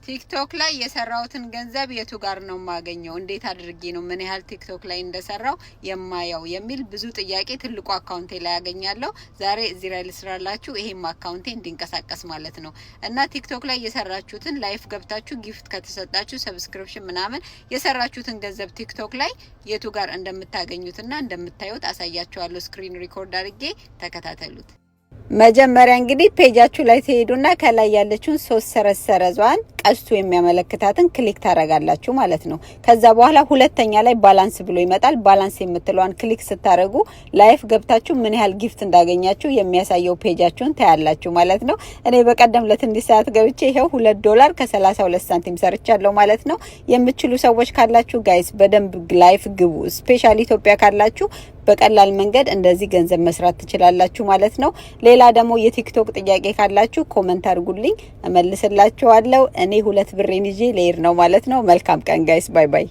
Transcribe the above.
ቲክቶክ ላይ የሰራውትን ገንዘብ የቱ ጋር ነው ማገኘው? እንዴት አድርጌ ነው ምን ያህል ቲክቶክ ላይ እንደሰራው የማያው የሚል ብዙ ጥያቄ ትልቁ አካውንቴ ላይ ያገኛለሁ። ዛሬ እዚህ ላይ ልስራላችሁ ይሄም አካውንቴ እንዲንቀሳቀስ ማለት ነው። እና ቲክቶክ ላይ የሰራችሁትን ላይፍ ገብታችሁ ጊፍት ከተሰጣችሁ ሰብስክሪፕሽን ምናምን የሰራችሁትን ገንዘብ ቲክቶክ ላይ የቱ ጋር እንደምታገኙትና እንደምታዩት አሳያችኋለሁ። ስክሪን ሪኮርድ አድርጌ ተከታተሉት። መጀመሪያ እንግዲህ ፔጃችሁ ላይ ትሄዱና ከላይ ያለችውን 3 ሰረሰረዟን ቀስቱ የሚያመለክታትን ክሊክ ታረጋላችሁ ማለት ነው። ከዛ በኋላ ሁለተኛ ላይ ባላንስ ብሎ ይመጣል። ባላንስ የምትለዋን ክሊክ ስታረጉ ላይፍ ገብታችሁ ምን ያህል ጊፍት እንዳገኛችሁ የሚያሳየው ፔጃችሁን ታያላችሁ ማለት ነው። እኔ በቀደም ለትንሽ ሰዓት ገብቼ ይሄው $2 ከ32 ሳንቲም ሰርቻለሁ ማለት ነው። የምትችሉ ሰዎች ካላችሁ ጋይስ በደንብ ላይፍ ግቡ። ስፔሻሊ ኢትዮጵያ ካላችሁ በቀላል መንገድ እንደዚህ ገንዘብ መስራት ትችላላችሁ ማለት ነው። ሌላ ደግሞ የቲክቶክ ጥያቄ ካላችሁ ኮሜንት አድርጉልኝ እመልስላችኋለሁ። እኔ 2 ብሬን ይዤ ልሄድ ነው ማለት ነው። መልካም ቀን ጋይስ፣ ባይ ባይ።